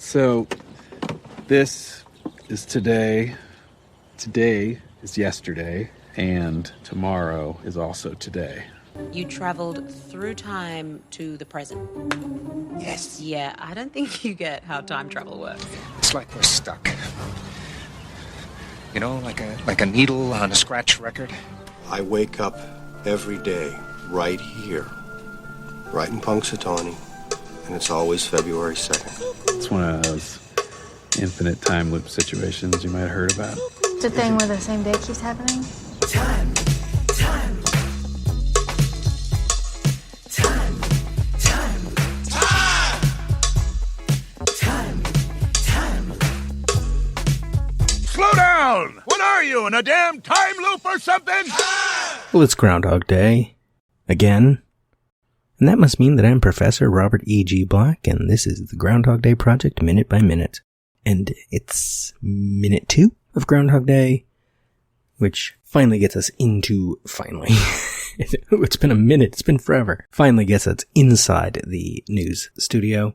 So this is today. Today is yesterday, and tomorrow is also today. You traveled through time to the present. Yes. Yeah, I don't think you get how time travel works. It's like we're stuck. You know, like a needle on a scratch record. I wake up every day right here, right in Punxsutawney, and it's always February 2nd. It's one of those infinite time loop situations you might have heard about. It's a thing where the same day keeps happening. Time. Slow down! What are you, in a damn time loop or something? Well, it's Groundhog Day. Again. And that must mean that I'm Professor Robert E.G. Black, and this is the Groundhog Day Project Minute by Minute. And it's minute 2 of Groundhog Day, which finally gets us into, it's been a minute, it's been forever, finally gets us inside the news studio,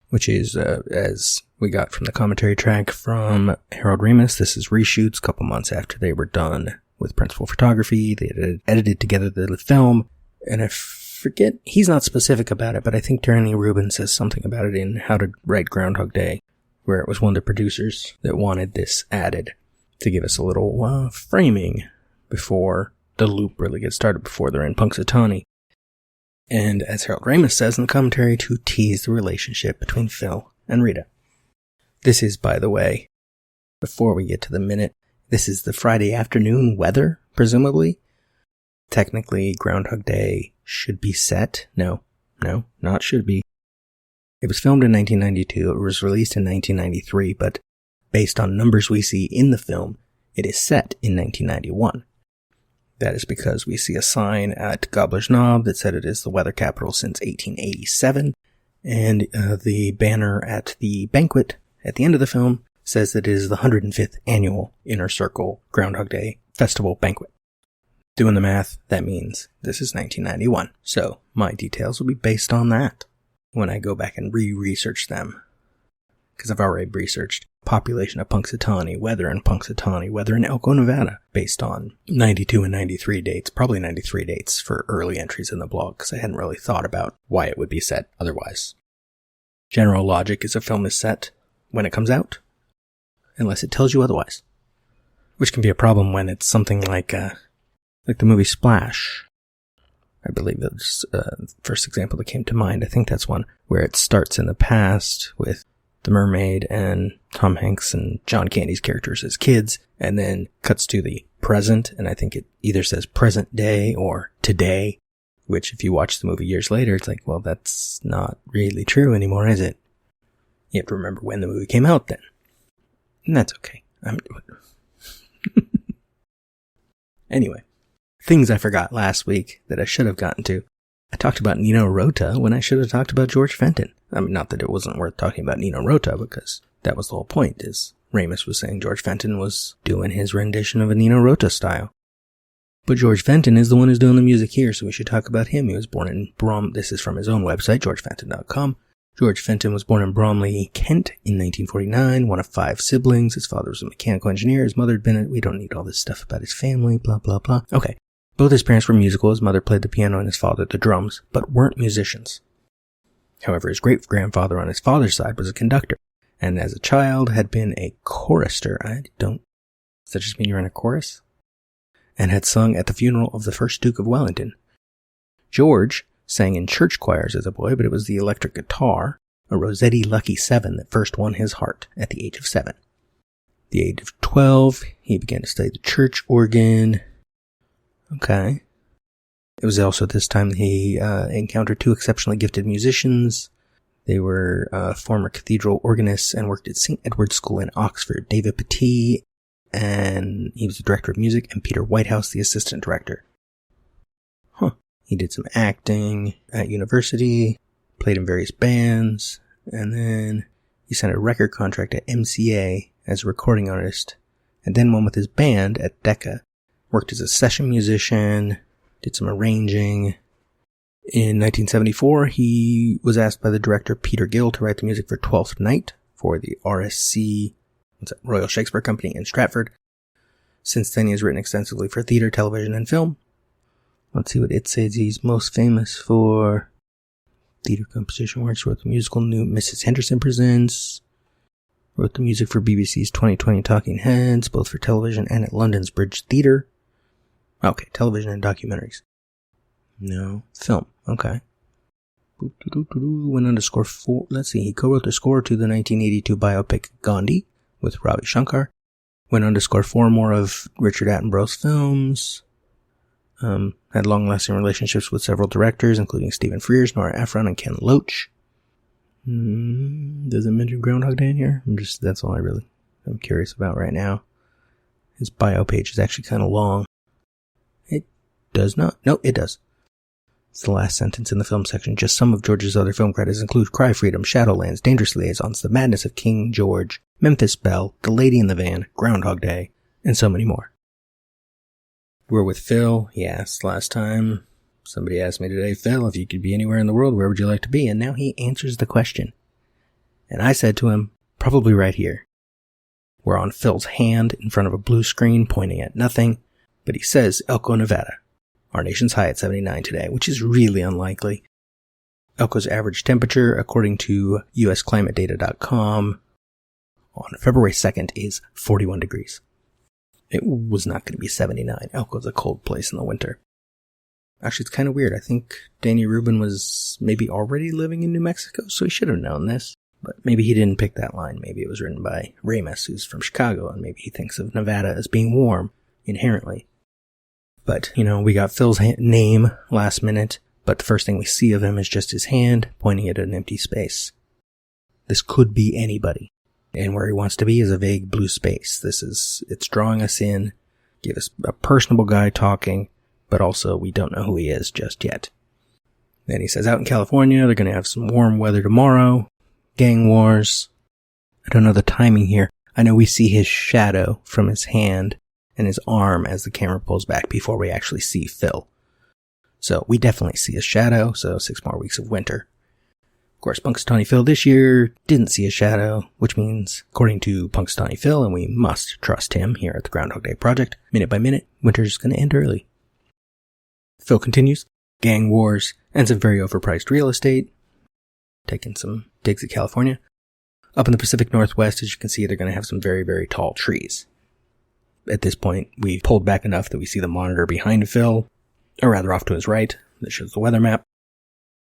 which is, as we got from the commentary track from Harold Ramis, this is reshoots a couple months after they were done with principal photography. They had edited together the film, and I forget, he's not specific about it, but I think Danny Rubin says something about it in How to Write Groundhog Day, where it was one of the producers that wanted this added to give us a little framing before the loop really gets started, before they're in Punxsutawney. And as Harold Ramis says in the commentary, to tease the relationship between Phil and Rita. This is, by the way, before we get to the minute, this is the Friday afternoon weather, presumably. Technically, Groundhog Day should be set. No, not should be. It was filmed in 1992, it was released in 1993, but based on numbers we see in the film, it is set in 1991. That is because we see a sign at Gobbler's Knob that said it is the weather capital since 1887, and the banner at the banquet at the end of the film says that it is the 105th annual Inner Circle Groundhog Day Festival Banquet. Doing the math, that means this is 1991, so my details will be based on that when I go back and re-research them. Because I've already researched population of Punxsutawney, weather in Punxsutawney, weather in Elko, Nevada, based on 92 and 93 dates, probably 93 dates for early entries in the blog, because I hadn't really thought about why it would be set otherwise. General logic is a film is set when it comes out, unless it tells you otherwise. Which can be a problem when it's something like the movie Splash. I believe that's the first example that came to mind. I think that's one where it starts in the past with the mermaid and Tom Hanks and John Candy's characters as kids, and then cuts to the present, and I think it either says present day or today, which if you watch the movie years later, it's like, well, that's not really true anymore, is it? You have to remember when the movie came out then. And that's okay. Anyway, things I forgot last week that I should have gotten to. I talked about Nino Rota when I should have talked about George Fenton. I mean, not that it wasn't worth talking about Nino Rota, because that was the whole point, is Ramis was saying George Fenton was doing his rendition of a Nino Rota style. But George Fenton is the one who's doing the music here, so we should talk about him. He was born in this is from his own website, georgefenton.com. George Fenton was born in Bromley, Kent in 1949, one of 5 siblings. His father was a mechanical engineer, his mother had been we don't need all this stuff about his family, blah, blah, blah. Okay. Both his parents were musical, his mother played the piano and his father the drums, but weren't musicians. However, his great-grandfather on his father's side was a conductor, and as a child had been a chorister. Does that just mean you're in a chorus? And had sung at the funeral of the first Duke of Wellington. George sang in church choirs as a boy, but it was the electric guitar, a Rossetti Lucky 7, that first won his heart at the age of 7. At the age of 12, he began to study the church organ. Okay. It was also this time he encountered 2 exceptionally gifted musicians. They were former cathedral organists and worked at St. Edward's School in Oxford. David Petit, and he was the director of music, and Peter Whitehouse, the assistant director. He did some acting at university, played in various bands, and then he signed a record contract at MCA as a recording artist, and then one with his band at Decca. Worked as a session musician, did some arranging. In 1974, he was asked by the director Peter Gill to write the music for Twelfth Night, for the RSC, Royal Shakespeare Company in Stratford. Since then, he has written extensively for theater, television, and film. Let's see what it says he's most famous for. Theater composition works, wrote the musical New Mrs. Henderson Presents, wrote the music for BBC's 2020 Talking Heads, both for television and at London's Bridge Theatre. Okay, television and documentaries. No, film. Okay. Went on to score four. Let's see, he co-wrote the score to the 1982 biopic Gandhi with Ravi Shankar. Went on to score 4 more of Richard Attenborough's films. Had long-lasting relationships with several directors, including Stephen Frears, Nora Ephron, and Ken Loach. Does it mention Groundhog Day in here? That's all I'm curious about right now. His bio page is actually kind of long. It does not. No, it does. It's the last sentence in the film section. Just some of George's other film credits include Cry Freedom, Shadowlands, Dangerous Liaisons, The Madness of King George, Memphis Belle, The Lady in the Van, Groundhog Day, and so many more. We're with Phil. He asked last time. Somebody asked me today, Phil, if you could be anywhere in the world, where would you like to be? And now he answers the question. And I said to him, probably right here. We're on Phil's hand in front of a blue screen pointing at nothing, but he says Elko, Nevada. Our nation's high at 79 today, which is really unlikely. Elko's average temperature, according to usclimatedata.com, on February 2nd is 41 degrees. It was not going to be 79. Elko's a cold place in the winter. Actually, it's kind of weird. I think Danny Rubin was maybe already living in New Mexico, so he should have known this. But maybe he didn't pick that line. Maybe it was written by Ramus, who's from Chicago, and maybe he thinks of Nevada as being warm, inherently. But, we got Phil's name last minute, but the first thing we see of him is just his hand pointing at an empty space. This could be anybody. And where he wants to be is a vague blue space. It's drawing us in, give us a personable guy talking, but also we don't know who he is just yet. Then he says out in California, they're going to have some warm weather tomorrow, gang wars. I don't know the timing here. I know we see his shadow from his hand and his arm as the camera pulls back before we actually see Phil. So we definitely see his shadow, so 6 more weeks of winter. Of course, Punxsutawney Phil this year didn't see a shadow, which means, according to Punxsutawney Phil, and we must trust him here at the Groundhog Day Project, minute by minute, winter's going to end early. Phil continues, gang wars, and some very overpriced real estate. Taking some digs at California. Up in the Pacific Northwest, as you can see, they're going to have some very, very tall trees. At this point, we've pulled back enough that we see the monitor behind Phil, or rather off to his right, that shows the weather map.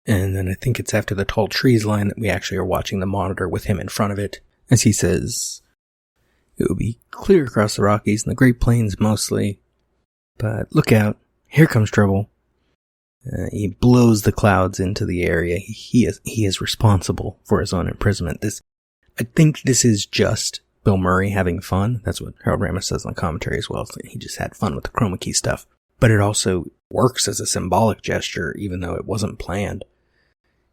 And then I think it's after the tall trees line that we actually are watching the monitor with him in front of it, as he says, it will be clear across the Rockies and the Great Plains mostly, but look out, here comes trouble. He blows the clouds into the area. He is responsible for his own imprisonment. I think this is just Bill Murray having fun. That's what Harold Ramis says on the commentary as well. He just had fun with the chroma key stuff. But it also works as a symbolic gesture, even though it wasn't planned.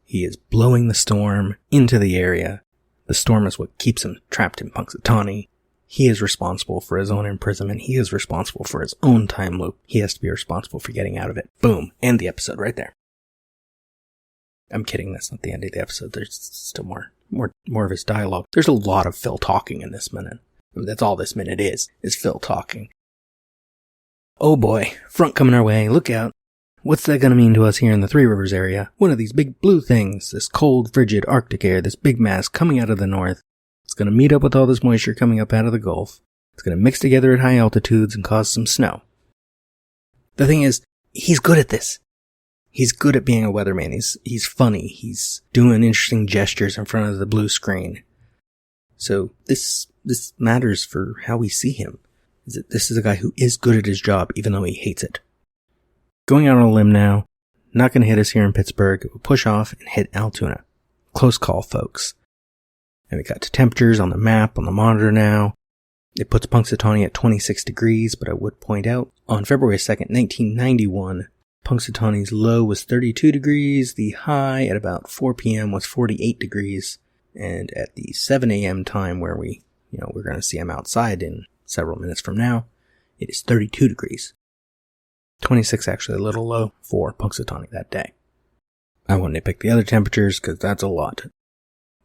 He is blowing the storm into the area. The storm is what keeps him trapped in Punxsutawney. He is responsible for his own imprisonment. He is responsible for his own time loop. He has to be responsible for getting out of it. Boom. End the episode right there. I'm kidding. That's not the end of the episode. There's still more of his dialogue. There's a lot of Phil talking in this minute. I mean, that's all this minute is Phil talking. Oh boy. Front coming our way. Look out. What's that going to mean to us here in the Three Rivers area? One of these big blue things, this cold, frigid Arctic air, this big mass coming out of the north. It's going to meet up with all this moisture coming up out of the Gulf. It's going to mix together at high altitudes and cause some snow. The thing is, he's good at this. He's good at being a weatherman. He's funny. He's doing interesting gestures in front of the blue screen. So this matters for how we see him. This is a guy who is good at his job, even though he hates it. Going out on a limb now, not going to hit us here in Pittsburgh. It will push off and hit Altoona. Close call, folks. And we got to temperatures on the map, on the monitor now. It puts Punxsutawney at 26 degrees, but I would point out, on February 2nd, 1991, Punxsutawney's low was 32 degrees, the high at about 4 p.m. was 48 degrees, and at the 7 a.m. time where we're going to see him outside in several minutes from now, it is 32 degrees. 26 actually a little low for Punxsutawney that day. I won't nitpick the other temperatures because that's a lot.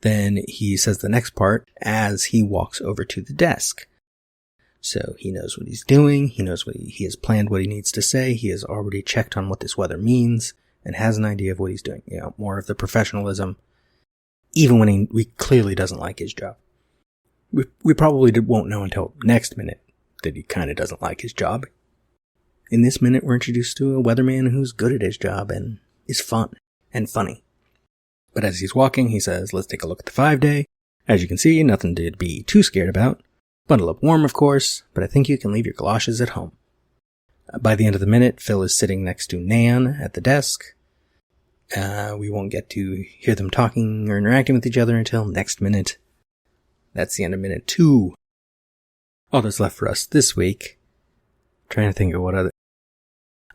Then he says the next part as he walks over to the desk. So he knows what he's doing. He knows he has planned what he needs to say. He has already checked on what this weather means and has an idea of what he's doing. You know, more of the professionalism, even when he clearly doesn't like his job. We probably won't know until next minute that he kind of doesn't like his job. In this minute, we're introduced to a weatherman who's good at his job and is fun and funny. But as he's walking, he says, let's take a look at the 5-day. As you can see, nothing to be too scared about. Bundle up warm, of course, but I think you can leave your galoshes at home. By the end of the minute, Phil is sitting next to Nan at the desk. We won't get to hear them talking or interacting with each other until next minute. That's the end of minute 2. All that's left for us this week. Trying to think of what other...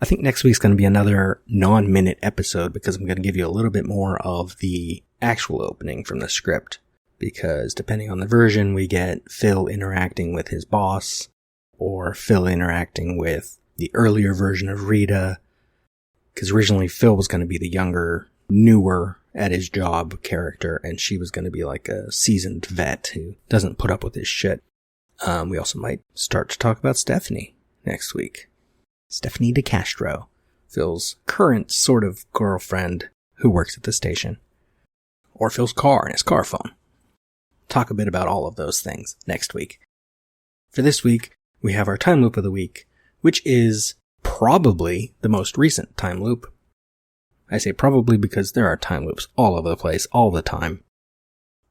I think next week's going to be another non-minute episode because I'm going to give you a little bit more of the actual opening from the script. Because depending on the version, we get Phil interacting with his boss, or Phil interacting with the earlier version of Rita. Because originally Phil was going to be the younger, newer at his job character, and she was going to be like a seasoned vet who doesn't put up with his shit. We also might start to talk about Stephanie next week. Stephanie DeCastro, Phil's current sort of girlfriend who works at the station. Or Phil's car and his car phone. Talk a bit about all of those things next week. For this week, we have our time loop of the week, which is probably the most recent time loop. I say probably because there are time loops all over the place, all the time.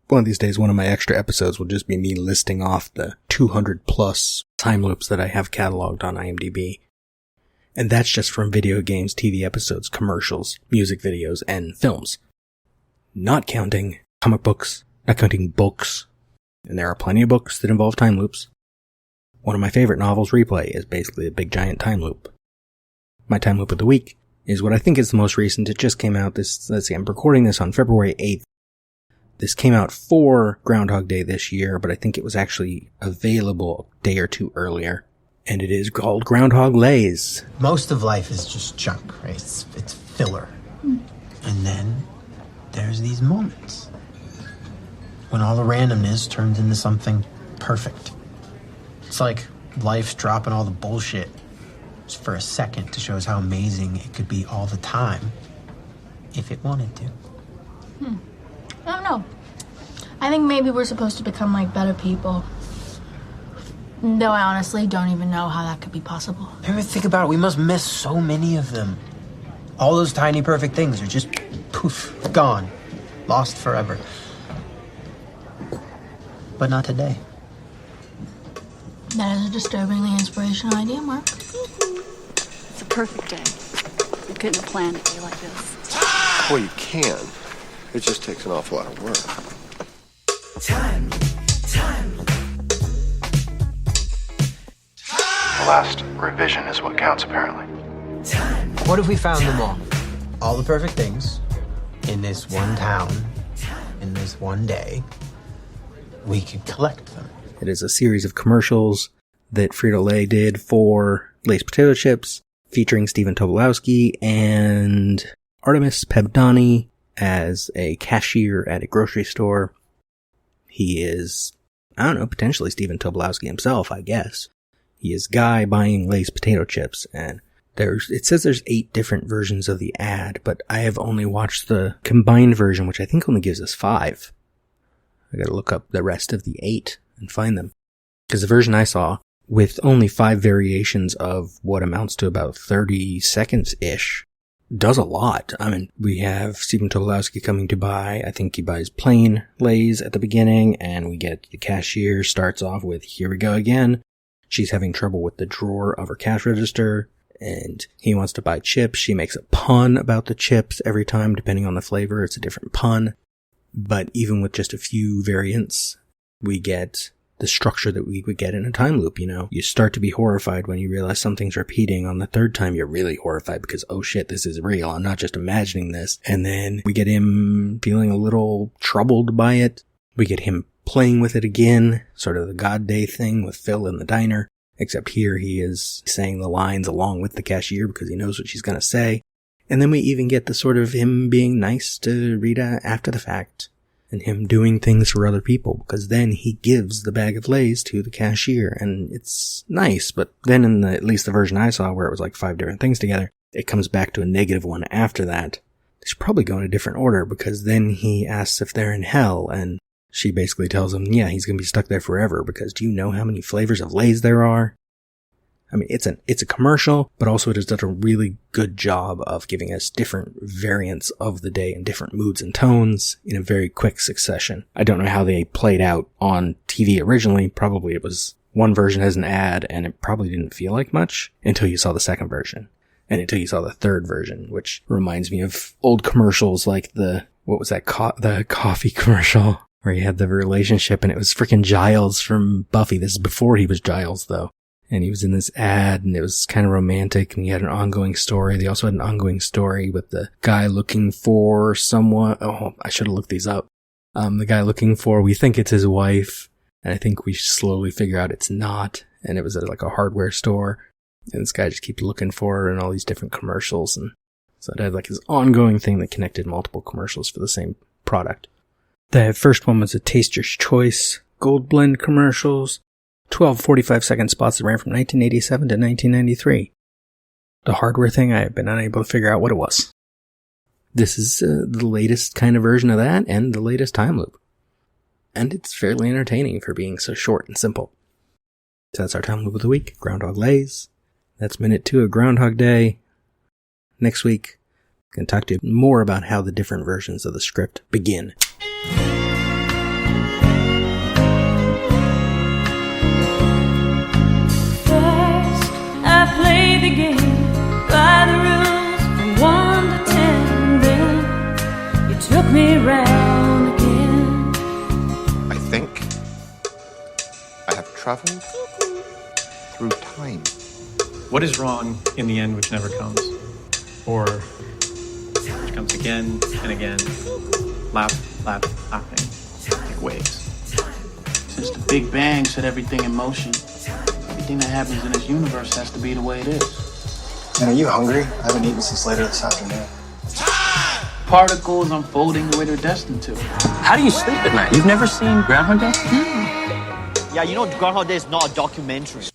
One of these days, one of my extra episodes will just be me listing off the 200 plus time loops that I have cataloged on IMDb. And that's just from video games, TV episodes, commercials, music videos, and films. Not counting comic books, not counting books. And there are plenty of books that involve time loops. One of my favorite novels, Replay, is basically a big giant time loop. My time loop of the week is what I think is the most recent. It just came out let's see, I'm recording this on February 8th. This came out for Groundhog Day this year, but I think it was actually available a day or two earlier. And it is called Groundhog Lays. Most of life is just junk, right? It's filler. And then there's these moments when all the randomness turns into something perfect. It's like life's dropping all the bullshit just for a second to show us how amazing it could be all the time if it wanted to. I don't know. I think maybe we're supposed to become like better people. Though I honestly don't even know how that could be possible. Ever think about it? We must miss so many of them. All those tiny perfect things are just poof, gone. Lost forever. But not today. That is a disturbingly inspirational idea, Mark. It's a perfect day. You couldn't have planned a day like this. Well, you can. It just takes an awful lot of work. Time. The last revision is what counts, apparently. What if we found them all? All the perfect things in this one town, in this one day. We could collect them. It is a series of commercials that Frito-Lay did for Lay's potato chips, featuring Stephen Tobolowsky and Artemis Pebdani as a cashier at a grocery store. He is, I don't know, potentially Stephen Tobolowsky himself, I guess. He is Guy buying Lay's potato chips, and it says there's 8 different versions of the ad, but I have only watched the combined version, which I think only gives us 5. I gotta look up the rest of the 8 and find them. Because the version I saw, with only 5 variations of what amounts to about 30 seconds-ish, does a lot. I mean, we have Stephen Tobolowsky coming to buy, I think he buys plain Lay's at the beginning, and we get the cashier starts off with, here we go again. She's having trouble with the drawer of her cash register, and he wants to buy chips. She makes a pun about the chips every time, depending on the flavor. It's a different pun. But even with just a few variants, we get the structure that we would get in a time loop, you know. You start to be horrified when you realize something's repeating. On the 3rd time, you're really horrified because, oh shit, this is real. I'm not just imagining this. And then we get him feeling a little troubled by it. We get him playing with it again, sort of the God Day thing with Phil in the diner, except here he is saying the lines along with the cashier because he knows what she's going to say. And then we even get the sort of him being nice to Rita after the fact. and him doing things for other people, because then he gives the bag of Lay's to the cashier, and it's nice, but then in at least the version I saw where it was like 5 different things together, it comes back to a negative one after that. They should probably go in a different order, because then he asks if they're in hell, and she basically tells him, yeah, he's gonna be stuck there forever, because do you know how many flavors of Lay's there are? I mean, it's a commercial, but also it has done a really good job of giving us different variants of the day and different moods and tones in a very quick succession. I don't know how they played out on TV originally. Probably it was one version as an ad, and it probably didn't feel like much until you saw the second version. And until you saw the third version, which reminds me of old commercials like the coffee commercial where he had the relationship and it was freaking Giles from Buffy. This is before he was Giles, though. And he was in this ad, and it was kind of romantic, and he had an ongoing story. They also had an ongoing story with the guy looking for someone. Oh, I should have looked these up. The guy looking for, we think it's his wife, and I think we slowly figure out it's not. And it was at like a hardware store, and this guy just keeps looking for her in all these different commercials. And so it had like this ongoing thing that connected multiple commercials for the same product. The first one was a Taster's Choice Gold Blend commercials. 12 45-second spots that ran from 1987 to 1993. The hardware thing, I have been unable to figure out what it was. This is the latest kind of version of that, and the latest time loop. And it's fairly entertaining for being so short and simple. So that's our time loop of the week, Groundhog Lays. That's minute 2 of Groundhog Day. Next week, I'm going to talk to you more about how the different versions of the script begin. Play the game by the rules from 1 to 10. Then you took me round again. I think I have traveled through time. What is wrong in the end which never comes? Or which comes again and again, laughing, like waves. Since the Big Bang set everything in motion, everything that happens in this universe has to be the way it is. Man, are you hungry? I haven't eaten since later this afternoon. Particles unfolding the way they're destined to. How do you sleep at night? You've never seen Groundhog Day? Yeah, you know Groundhog Day is not a documentary.